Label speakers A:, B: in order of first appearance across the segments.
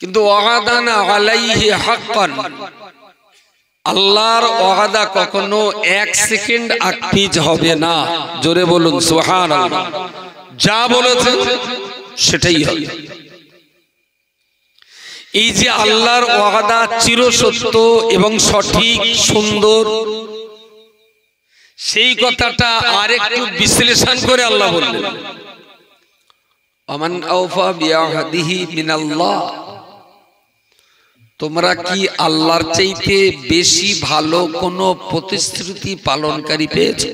A: কিন্তু ওয়াদানা আলাইহি হাক্কান, আল্লাহর ওয়াদা কখনো 1 সেকেন্ড আকপিছ হবে না। জোরে বলুন সুবহানাল্লাহ। যা বলেছেন সেটাই হবে। এই যে আল্লাহর ওয়াদা চিরসত্য এবং সঠিক সুন্দর, সেই কথাটা আরেকটু বিশ্লেষণ করে আল্লাহ বললেন, আমান আওফা বিআহদিহি মিনাল্লাহ, তোমরা কি আল্লাহর চাইতে বেশি ভালো কোনো প্রতিশ্রুতি পালনকারী পেয়েছো?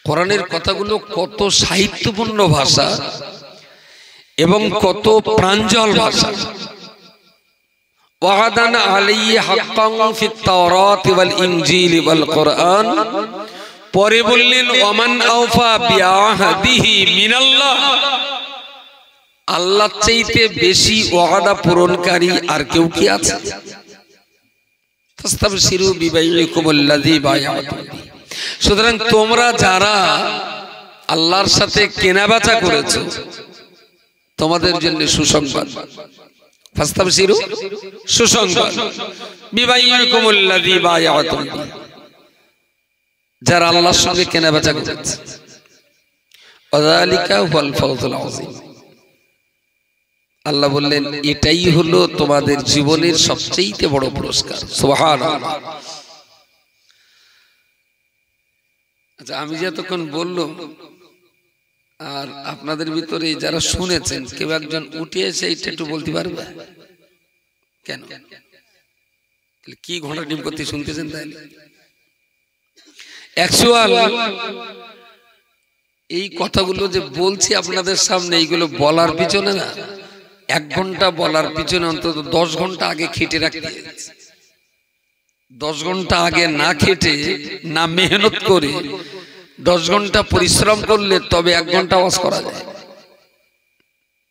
A: কোরআনের কথাগুলো কত সাহিত্যপূর্ণ ভাষা এবং কত প্রাঞ্জল ভাষা। ওয়াদানা আলাইহি হাক্কান ফিত তাওরাত ওয়াল ইনজিল ওয়াল কোরআন, পরে বললেন ওয়ামান আওফা বিআহদিহি মিনাল্লাহ, আল্লাহর চাইতে বেশি ওয়াদা পূরণকারী আর কেউ কি আছে? ফাস্তাবশিরু বিবাইইকুমুল্লাযী বায়াতুম। সুতরাং তোমরা যারা আল্লাহর সাথে কেনাবেচা করেছো, তোমাদের জন্য সুসংবাদ। ফাস্তাবশিরু, সুসংবাদ। বিবাইইকুমুল্লাযী বায়াতুম, যারা আল্লাহর সঙ্গে কেনাবেচা করেছে। ওয়াযালিকা হুয়াল ফাওজুল আযীম। আল্লাহ বললেন এটাই হলো তোমাদের জীবনের সবচেয়ে বড় পুরস্কার। সুবহানাল্লাহ। আচ্ছা, আমি যতক্ষণ বললাম আর আপনাদের ভিতরে যারা শুনেছেন কেউ একজন উঠে এসে এটা একটু বলতে পারবে কেন? কি ঘোড়া ডিম করতে শুনতেছেন? তাহলে অ্যাকচুয়াল এই কথাগুলো যে বলছি আপনাদের সামনে, এইগুলো বলার পিছনে না 1 ঘন্টা বলার পিছনে অন্তত 10 ঘন্টা আগে খেটে রাখতে। 10 ঘন্টা আগে না খেটে, না মেহনত করে 10 ঘন্টা পরিশ্রম করলে তবে 1 ঘন্টা ওয়াজ করা যায়,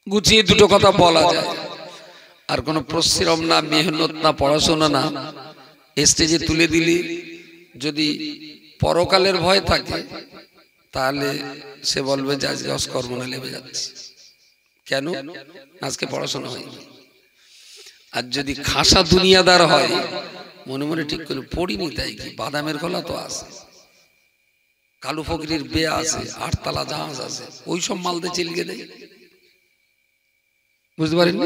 A: গুছিয়ে দুটো কথা বলা যায়। আর কোনো পরিশ্রম না, মেহনত না, পড়াশোনা না, স্টেজে তুলে দিলে যদি পরকালের ভয় থাকে তাহলে সে বলবে যে আজকে ওয়াজ করব না, লেবে যাচ্ছে। কেন? আজকে পড়াশোনা হয়নি। আর যদি খাসা দুনিয়াদার হয়, মনে মনে ঠিক করে পড়িনি তাই কি, বাদামের গলা তো আছে, কালু ফকিরের বিয়ে আছে, 8 তালা জাহাজ আছে, ওই সব মালদে চেলিয়ে দেয়। বুঝতে পারেন?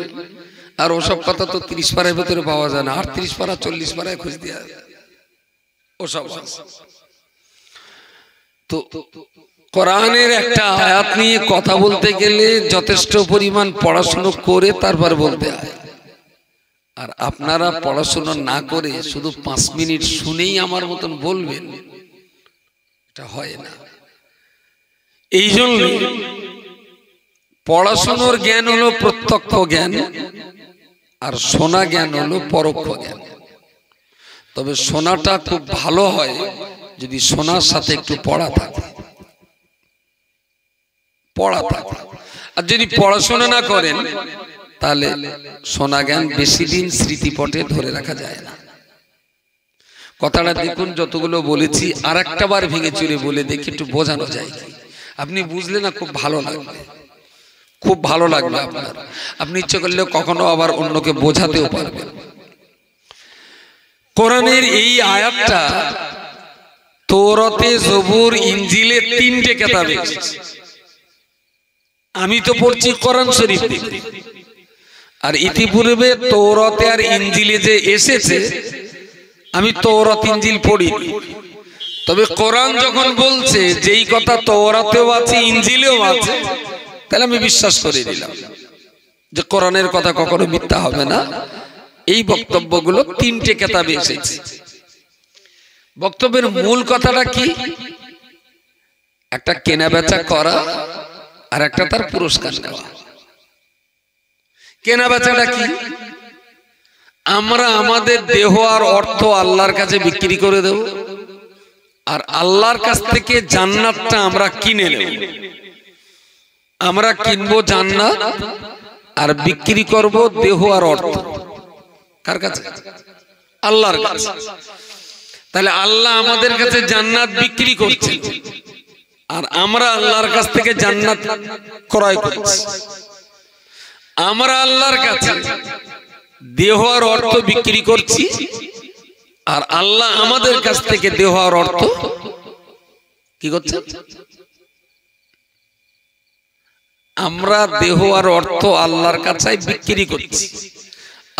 A: আর ওসব কথা তো 30 পাড়ার ভেতরে পাওয়া যায় না, 38 পাড়া 40 পাড়ায় খুঁজ দেওয়া ওসব আছে। তো কোরআনের একটা আয়াত নিয়ে কথা বলতে গেলে যথেষ্ট পরিমাণ পড়াশোনা করে তারপর বলতে হয়। আর আপনারা পড়াশোনা না করে শুধু 5 মিনিট শুনেই আমার মতন বলবেন, এটা হয় না। এই জন্য পড়াশোনার জ্ঞান হলো প্রত্যক্ষ জ্ঞান, আর শোনা জ্ঞান হলো পরোক্ষ জ্ঞান। তবে শোনাটা খুব ভালো হয় যদি শোনার সাথে একটু পড়া থাকে। আর যদি পড়াশোনা না করেন তাহলে শোনা জ্ঞান বেশি দিন স্মৃতিপটে ধরে রাখা যায় না। কথাটা দেখুন, যতগুলো বলেছি আর একটা বার ভেঙে চুরে বলে দেখি, একটু বোঝানো যায় কি। আপনি বুঝলে না খুব ভালো লাগবে, খুব ভালো লাগবে আপনার। আপনি ইচ্ছে করলে কখনো আবার অন্যকে বোঝাতেও পারবেন। কোরআনের এই আয়াতটা তৌরাতে, জবুর, ইনজিলে 3টে কিতাবে এসেছে। আমি তো পড়ছি কোরআন শরীফ থেকে, আর ইতিপূর্বে তৌরাতে আর ইনজিলে যে এসেছে আমি তৌরাত ইনজিল পড়ি। তবে কোরআন যখন বলছে যেই কথা তৌরাতেও আছে ইনজিলেও আছে, তাহলে আমি বিশ্বাস করে নিলাম যে কোরআনের কথা কখনো মিথ্যা হবে না। এই বক্তব্যগুলো 3টে কিতাবে এসেছে। বক্তব্যের মূল কথাটা কি? একটা কেনাবেচা করা আর একটা তার পুরস্কার নেওয়া। কেনাবেচাটা কি? আমরা আমাদের দেহ আর অর্থ আল্লাহর কাছে বিক্রি করে দেব, আর আল্লাহর কাছ থেকে জান্নাতটা আমরা কিনে নেব। আমরা কিনবো জান্নাত আর বিক্রি করব দেহ আর অর্থ। কার কাছে? আল্লাহর কাছে। তাহলে আল্লাহ আমাদের কাছে জান্নাত বিক্রি করছে, আর আমরা আল্লাহর কাছ থেকে জান্নাত ক্রয় করছি। আমরা আল্লাহর কাছে দেহ আর অর্থ বিক্রি করছি, আর আল্লাহ আমাদের কাছ থেকে দেহ আর অর্থ কি করছে? আমরা দেহ আর অর্থ আল্লাহর কাছে বিক্রি করছি,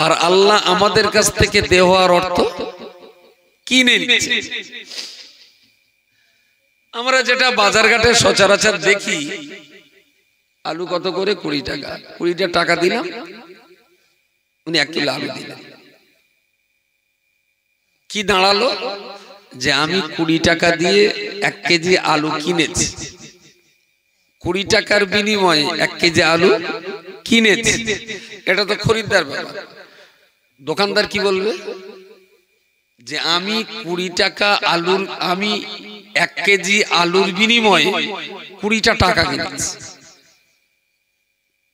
A: আর আল্লাহ আমাদের কাছ থেকে দেহ আর অর্থ কিনে নিচ্ছে। আমরা যেটা বাজারঘাটে সচরাচর দেখি, আলু কত করে? 20 টাকা। 20 টাকা দিলাম, উনি 1 কিলো আলু দিলেন। কি দাঁড়ালো? যে আমি 20 টাকা দিয়ে 1 কেজি আলু কিনেছি, 20 টাকার বিনিময়ে 1 কেজি আলু কিনেছি। এটা তো খরিদ্দার ব্যাপার। দোকানদার কি বলবে? যে আমি 20 টাকা আলুর, আমি 1 কেজি আলুর বিনিময়ে 20টা টাকা কিনেছি,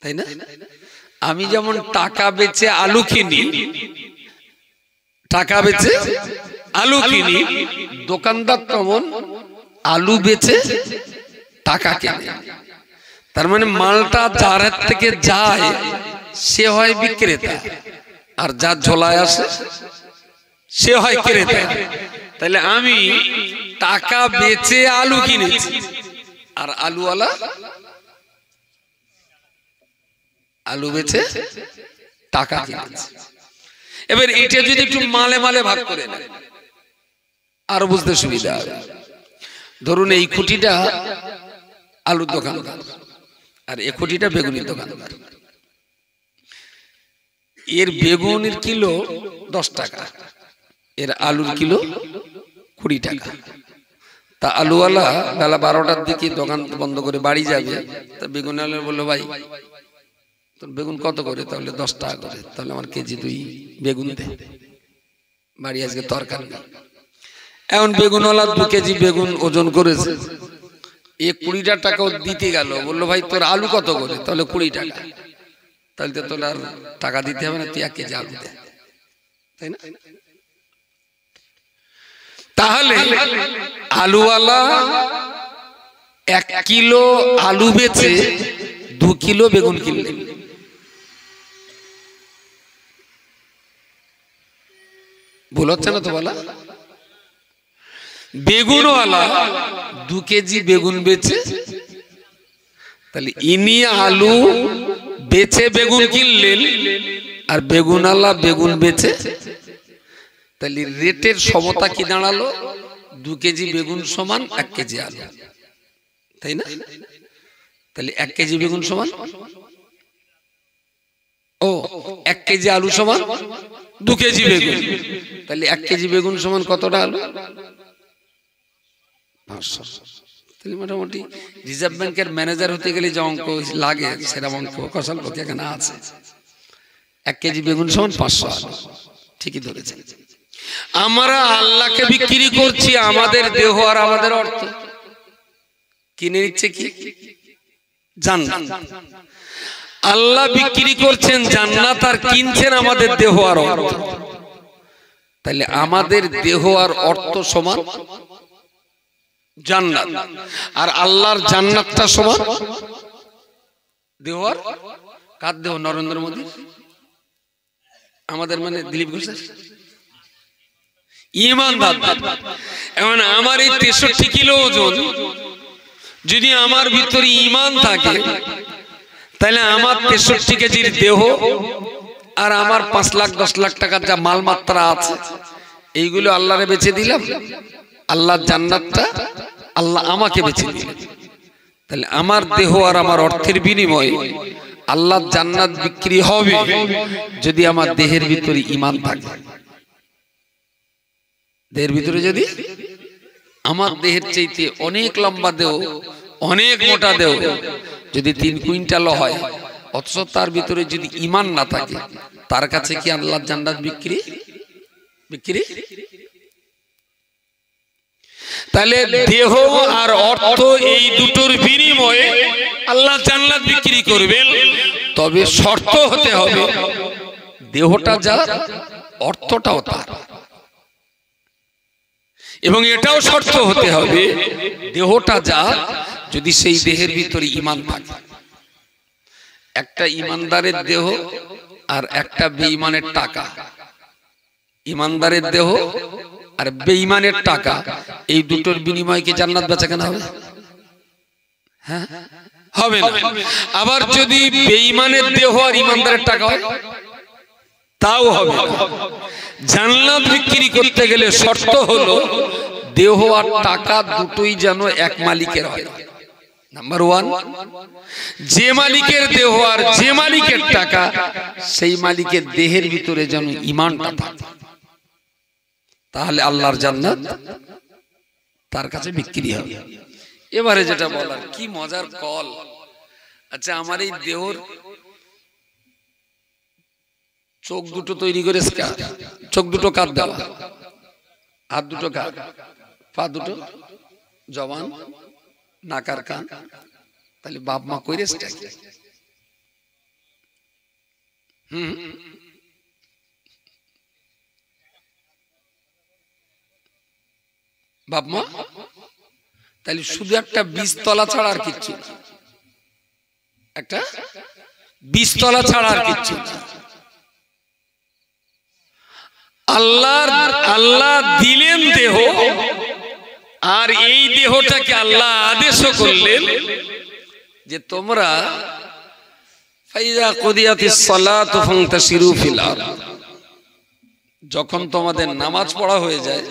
A: তাই না? আমি যেমন টাকা বেচে আলু কিনি, টাকা বেচে আলু কিনি, দোকানদার তেমন আলু বেচে টাকা কেনে। তার মানে মালটা যার হাত থেকে যায় সে হয় বিক্রেতা, আর যার ঝোলায় আসে সে হয় ক্রেতা। তাহলে আমি টাকা বেচে আলু কিনেছি, আর আলুওয়ালা আলু বেচে টাকা কিনেছে। এবার এটা যদি একটু মালে মালে ভাগ করে নেয় আরো বুঝতে সুবিধা হবে। ধরুন এই খুঁটিটা আলুর দোকানদার, আর এই খুঁটিটা বেগুনির দোকানদার। এর বেগুনের কিলো 10 টাকা, এর আলুর কিলো 20 টাকা। তা আলুওয়ালা বেলা 12টার দিকে দোকান বন্ধ করে বাড়ি যাবে। তা বেগুনওয়ালা বললো, ভাই তোর বেগুন কত করে? তাহলে 10 টাকা করে। তাহলে আমার কেজি 2 বেগুন দে, বাড়ি আজকে তরকারি নেই। এখন বেগুনওয়ালা 2 কেজি বেগুন ওজন করেছে, এ 20 টাকাও দিতে গেল। বললো, ভাই তোর আলু কত করে? তাহলে 20 টাকা। তাহলে তো তোর আর টাকা দিতে হবে না, তুই 1 কেজি আলু দে, তাই না? তাহলে আলুওয়ালা 1 কিলো আলু বেচে 2 কিলো বেগুন কিনলেন। ভুল হচ্ছে না তো বলা? বেগুনওয়ালা 2 কেজি বেগুন বেচে, তাহলে ইনি আলু বেচে বেগুন কিনলেন, আর বেগুনওয়ালা বেগুন বেচে। তাহলে রেটের সমতা কি দাঁড়ালো? 2 কেজি বেগুন সমান 1 কেজি আলু, তাই না? তাহলে 1 কেজি বেগুন সমান, ও 1 কেজি আলু সমান 2 কেজি বেগুন। তাহলে 1 কেজি বেগুন সমান কতটা আলু? 500। তাহলে মোটামুটি রিজার্ভ ব্যাংকের ম্যানেজার হতে গেলে যে অঙ্ক লাগে সেরকম অঙ্ক কষাল লোক এখানে আছে। 1 কেজি বেগুন সমান 500 আলু। ঠিকই ধরেছেন। আমরা আল্লাহকে বিক্রি করছি আমাদের দেহ আর আমাদের অর্থ। কিনে নিচ্ছে কি? জান্নাত। আল্লাহ বিক্রি করছেন জান্নাত, আর কিনছেন আমাদের দেহ আর অর্থ। তাহলে আমাদের দেহ আর অর্থ সমান জান্নাত, আর আল্লাহর জান্নাতটা সমান দেহ আর কার দেহ? নরেন্দ্র মোদী, আমাদের মানে দিলীপ ঘোষের ইমানদার। এখন আমার এই 63 কিলো ওজন, যদি আমার ভিতরে ঈমান থাকে, তাহলে আমার 63 কেজির দেহ আর আমার 5 লাখ 10 লাখ টাকার যা মালমাত্রা আছে, এইগুলো আল্লাহরে বেচে দিলাম। আল্লাহর জান্নাতটা আল্লাহ আমাকে বেচে দিলেন। তাহলে আমার দেহ আর আমার অর্থের বিনিময়ে আল্লাহর জান্নাত বিক্রি হবে যদি আমার দেহের ভিতরে ঈমান থাকে। দেহের ভিতরে যদি আমার দেহের চাইতে অনেক লম্বা দেহ, অনেক মোটা দেহ, যদি 3 কুইন্টাল হয়, অথচ তার ভিতরে যদি ঈমান না থাকে, তার কাছে কি আল্লাহর জান্নাত বিক্রি? তাহলে দেহ আর অর্থ এই দুটোর বিনিময়ে আল্লাহ জান্নাত বিক্রি করবেন। তবে শর্ত হতে হবে দেহটা যার, অর্থটাও তার। এবং এটাও শর্ত হতে হবে দেহটা যার, যদি সেই দেহের ভিতরে ঈমান থাকে। একটা ইমানদারের দেহ আর একটা বেঈমানের টাকা। ইমানদারের দেহ আর বেঈমানের টাকা, এই দুটোর বিনিময়ে কি জান্নাত বেচাকেনা হবে? হ্যাঁ, হবে না। আবার যদি বেঈমানের দেহ আর ইমানদারের টাকা হয় তাও হবে না। জান্নাত বিক্রি করতে গেলে শর্ত হলো দেহ আর টাকা দুটোই যেন এক মালিকের হয়। নাম্বার ওয়ান, যে মালিকের দেহ আর যে মালিকের টাকা, সেই মালিকের দেহের ভিতরে যেন ঈমানটা থাকে, তাহলে আল্লাহর জান্নাত তার কাছে বিক্রি হবে। এবারে যেটা বলার, কি মজার কল। আচ্ছা, আমার এই দেহর চোখ দুটো তৈরি করে, চোখ দুটো কার দেওয়া, হাত দুটো কার, পা দুটো, জবান, নাকার কান, তাহলে বাপ মা কইরে বাপ মা, তাহলে শুধু একটা বীজতলা ছাড়া আর কিচ্ছু না, একটা বীজতলা ছাড়া আর কিচ্ছু না। আল্লাহ দিলেন দেহ, আর এই দেহটাকে আল্লাহ আদেশও করলেন যে তোমরা ফাইযা কুদিয়াতিস সালাতু ফান্তাশিরু ফিল আরদ, যখন তোমাদের নামাজ পড়া হয়ে যায়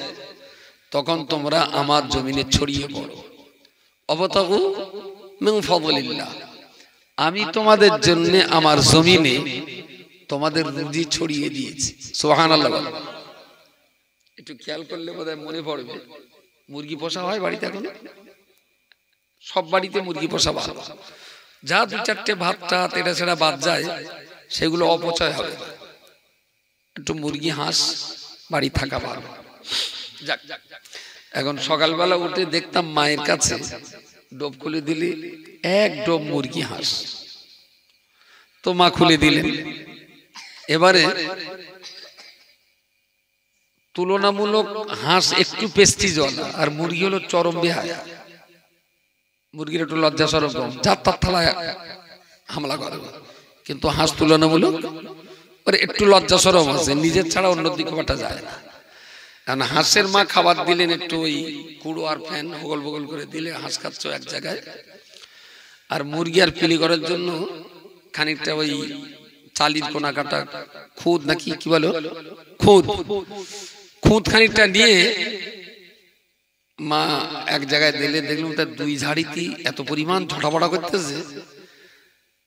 A: তখন তোমরা আমার জমিনে ছড়িয়ে পড়ো। অবতাগু মিন ফাদলিল্লাহ, আমি তোমাদের জন্য আমার জমিনে তোমাদের রুজি ছড়িয়ে দিয়েছি। সুবহানাল্লাহ। একটু খেয়াল করলে বোধহয় মনে পড়বে, মুরগি পোষা হয় বাড়িতে এখন, সব বাড়িতে মুরগি পোষা ভালো। যা দু চারটে ভাতটা তেড়া ছেড়া বাদ যায় সেগুলো অপচয় হবে। একটু মুরগি হাঁস বাড়ি থাকা ভালো। যাক, এখন সকালবেলা উঠে দেখতাম মায়ের কাছে ডোব খুলে দিলে এক ডোব মুরগি হাঁস, তো মা খুলে দিলেন। এবারে তুলনামূলক হাঁস একটু পেস্টিজওয়ালা আর মুরগি হলো চরম বেহায়া। মুরগির একটু লজ্জা সরব কম, যার তার থালায় হামলা করে, কিন্তু হাঁস তুলনামূলক ওর একটু লজ্জা সরব আছে, নিজের ছাড়া অন্য দিকে বাটা যায় না। কারণ হাঁসের মা খাবার দিলেন একটু ওই কুড়ো আর ফ্যান হগল বগল করে দিলে হাঁস খাচ্ছ এক জায়গায়, আর মুরগি আর পিলি করার জন্য খানিকটা ওই চালির কোনা কাটা খুদ নাকি কি বলো, খুদ খানিকটা নিয়ে মা এক জায়গায় দিলে, দেখলাম তার দুই ঝাড়িতে এত পরিমাণ ঝটাপটা করতেছে,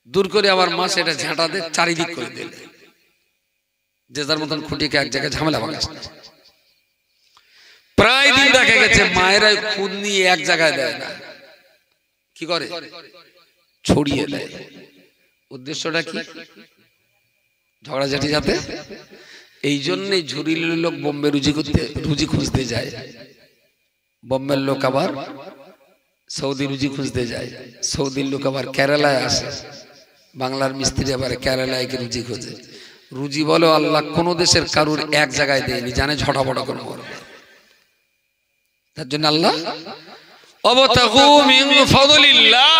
A: দূর করে আবার মা সেটা ঝাঁটা দিয়ে চারিদিক করে দিলে, যে যার মতন খুঁটিকে এক জায়গায় ঝামেলা বাগাচ্ছে। প্রায় দিন দেখা গেছে মায়েরা খুদ নিয়ে এক জায়গায় দেয় না, কি করে ছড়িয়ে দেয়। উদ্দেশ্যটা কি? ঝগড়াঝাটি যাতে। এই জন্যই ঝুরির লোক বোম্বে রুজি খুঁজতে যায়, বোম্বের লোক আবার সৌদি রুজি খুঁজতে যায়, সৌদির লোক আবার কেরালায় আসে, বাংলার মিস্ত্রি আবার কেরালায় গিয়ে রুজি খোঁজে। রুজি বলো আল্লাহ কোন দেশের কারুর এক জায়গায় দেয়নি, জানে ঝটাপটা করে মরবে। তার জন্য আল্লাহ অবতাগু মিন ফাদলিল্লাহ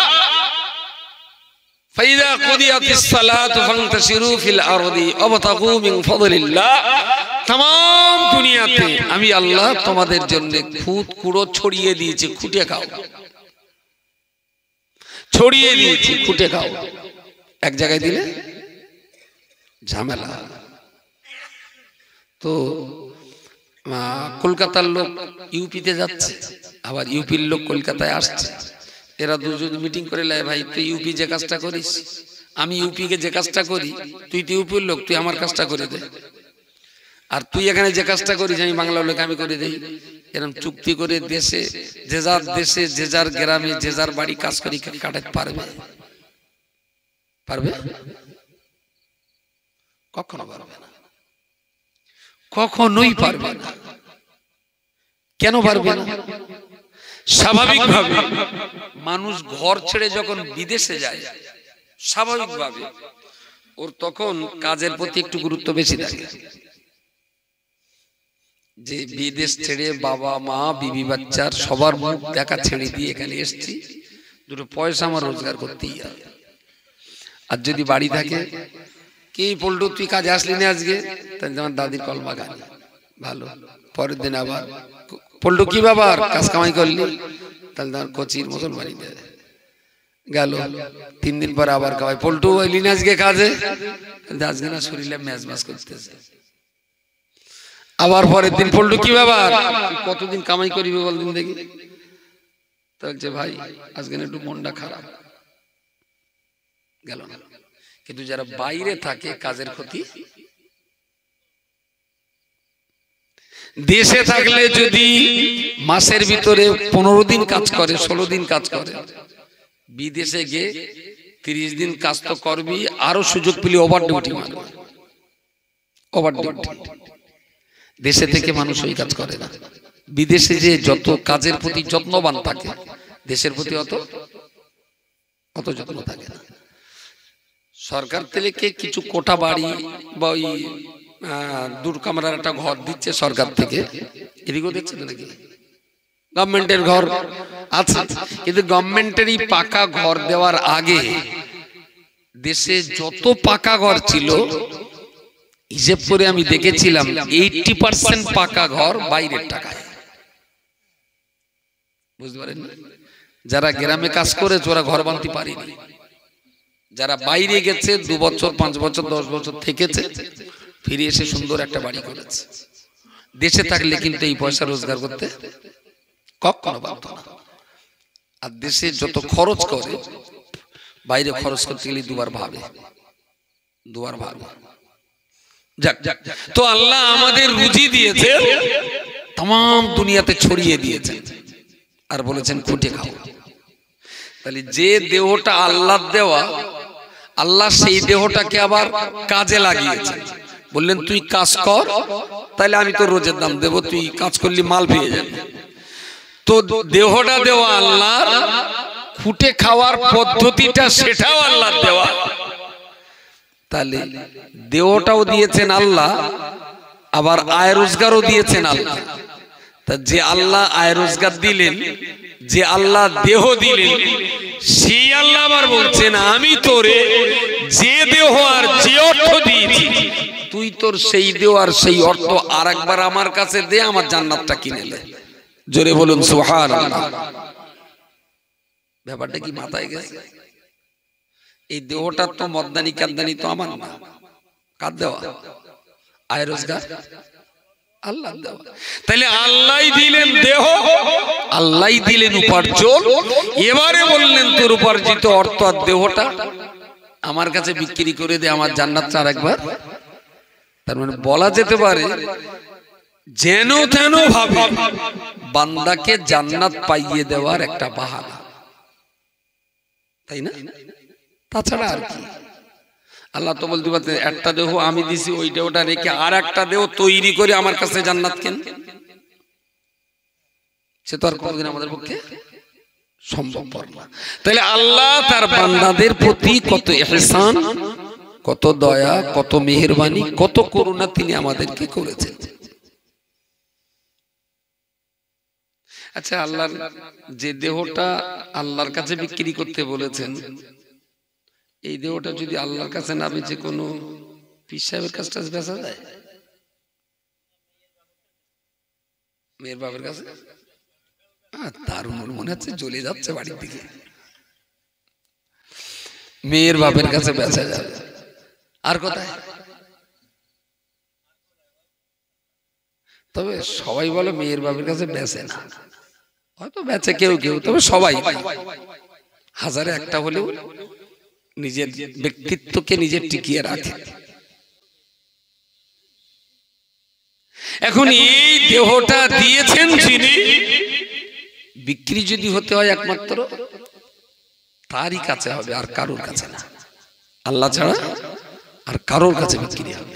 A: ফাইযা কুদিয়াতিস সালাতু ফান্তাশিরু ফিল আরদি ওয়াবতাগু মিন ফাদলিল্লাহ। तमाम দুনিয়াতে আমি আল্লাহ তোমাদের জন্য খুদ কুড়ো ছড়িয়ে দিয়েছি, খুঁটে খাও, ছড়িয়ে দিয়েছি, খুঁটে খাও। এক জায়গায় দিলে ঝামেলা। তো কলকাতার লোক ইউপিতে যাচ্ছে, আবার ইউপির লোক কলকাতায় আসছে, এরা দুজন মিটিং করে লাই, ভাই তুই ইউপি যে কাজটা করিস, আমি ইউপিকে যে কাজটা করি, তুই তো ইউপির লোক, তুই আমার কাজটা করে দে, আর তুই এখানে যে কাজটা করিস আমি বাংলা লোক আমি করে দেই। এরকম চুক্তি করে দেশে যে যার গ্রামে যে যার বাড়ি কাজ করি কাটাতে পারবে? পারবে? কখনো পারবে না, কখনোই পারবে না। কেন পারবে না? স্বাভাবিকভাবে মানুষ ঘর ছেড়ে যখন বিদেশে যায়, স্বাভাবিকভাবে ওর তখন কাজের প্রতি একটু গুরুত্ব বেশি থাকে। যে বিদেশ ছেড়ে বাবা মা বিবি বাচ্চার সবার মুখ দেখা ছেড়ে দিয়ে এখানে এসেছি, দুটো পয়সা আমার রোজগার করতেই হবে। আর যদি বাড়ি থাকে, কি পল্টু তুই কাজে আসলি না আজকে, তাহলে তোমার দাদির কলমা গান ভালো। পরের দিন আবার পল্টু কি ব্যাপার, কাজ কামাই করলি, তাহলে তোমার কচির মতন বাড়ি দেয় গেল। 3 দিন পরে আবার খাওয়াই, পল্টু এলি না আজকে কাজে, আজকে না শরীরে ম্যাচ ম্যাচ করতেছে। আবার পরের দিন পল্টু কি ব্যাপার, কতদিন কামাই করিবে বলদিন দেখি, বলছে ভাই আজকে একটু মনটা খারাপ, গেল না। কিন্তু যারা বাইরে থাকে কাজের ক্ষতি। দেশে থাকলে যদি মাসের ভিতরে 15 দিন কাজ করে, 16 দিন কাজ করে, বিদেশে গিয়ে 30 দিন কাজ তো করবি, আরো সুযোগ পেলে ওভার ডিউটি মারবে, ওভার ডিউটি। দেশে থেকে মানুষ ওই কাজ করে না। বিদেশে যে যত কাজের প্রতি যত্নবান থাকে, দেশের প্রতি অত যত্ন থাকে না। সরকার থেকে কিছু কোঠা বাড়ি বা ওই 2 কামরার একটা ঘর দিচ্ছে সরকার থেকে, এদিকেও দিচ্ছে তো নাকি, গভর্নমেন্টের ঘর আছে। কিন্তু গভর্নমেন্টেরই পাকা ঘর দেওয়ার আগে দেশে যত পাকা ঘর ছিল, হিসেব করে আমি দেখেছিলাম 80% পাকা ঘর বাইরের টাকায়। বুঝতে পারেন? যারা গ্রামে কাজ করেছে ওরা ঘর বানাতে পারেনি, যারা বাইরে গেছে 2 বছর 5 বছর 10 বছর থেকেছে, ফিরে এসে সুন্দর একটা বাড়ি করেছে। দেশে থাকলে কিন্তু এই পয়সা রোজগার করতে কখনো পারত না। আর দেশে যত খরচ করে, বাইরে খরচ করতে গেলে দুবার ভাবে। যাক, তো আল্লাহ আমাদের রুজি দিয়েছে, तमाम দুনিয়াতে ছড়িয়ে দিয়েছেন, আর বলেছেন খুঁটে খাও। তাহলে যে দেহটা আল্লাহর দেওয়া, আল্লাহ সেই দেহটাকে আবার কাজে লাগিয়েছেন। বললেন তুই কাজ কর, তাহলে আমি তোর রোজের দাম দেব, তুই কাজ করলি মাল পেয়ে যাবি। তো দেহটা দেওয়া আল্লাহর, খুঁটে খাওয়ার পদ্ধতিটা সেটাও আল্লাহর দেওয়া। তাহলে দেহটাও দিয়েছেন আল্লাহ, আবার আয় রোজগারও দিয়েছেন আল্লাহ। তা যে আল্লাহ আয় রোজগার দিলেন, যে আল্লাহ দেহ দিলেন, সেই আল্লাহ আবার বলছেন আমি তোরে যে দেহ আর যে অর্থ দিয়েছি, তুই তোর সেই দেহ আর সেই অর্থ আরেকবার আমার কাছে দে, আমার জান্নাতটা কিনে নে। জোরে বলুন সুবহানাল্লাহ। ব্যাপারটা কি মাথায় গেছে? এই দেহটা তো মদ্দানি কাদ্দানি তো আমার না, কার দেওয়া? আয় রোজগার আল্লাহ দেওয়া। তাহলে আল্লাহই দিলেন দেহ, আল্লাহই দিলেন উপার্জন। এবারে বললেন তোর উপার্জিত অর্থ আর দেহটা আমার কাছে বিক্রি করে দে, আমার জান্নাতটা আরেকবার। তার মানে বলা যেতে পারে যেন তেন ভাবে বান্দাকে জান্নাত পাইয়ে দেওয়ার একটা বাহানা, তাই না? তাছাড়া আর কি? আল্লাহ তো বলতে পারতেন একটা দেহ আমি দিছি, ওই দেহটা রেখে আর একটা দেহ তৈরি করে আমার কাছে জান্নাত কেন। সে তো আর কোনোদিন আমাদের পক্ষে সম্ভবপর না। তাহলে আল্লাহ তার বান্দাদের প্রতি কত ইহসান, কত দয়া, কত মেহেরবানি, কত করুণা তিনি আমাদেরকে করেছেন। আচ্ছা, আল্লাহর যে দেহটা আল্লাহর কাছে বিক্রি করতে বলেছেন, এই দেহটা যদি আল্লাহর কাছে না বেচে কোনো পীর সাহেবের কাছে বেচা যায়? মেয়ের বাবার কাছে? তার মনে হচ্ছে জ্বলে যাচ্ছে বাড়ির দিকে। মেয়ের বাপের কাছে বেচা যাবে, আর কোথায়? তবে সবাই বলে মেয়ের বাপের কাছে বেচে না, হয়তো বেচে কেউ কেউ, তবে সবাই হাজারে একটা হলেও নিজের ব্যক্তিত্বকে নিজের টিকিয়ে রাখে। এখন এই দেহটা দিয়েছেন যিনি, বিক্রি যদি হতে হয় একমাত্র তারই কাছে হবে, আর কারোর কাছে না। আল্লাহ ছাড়া আর কারোর কাছে বিক্রি হবে।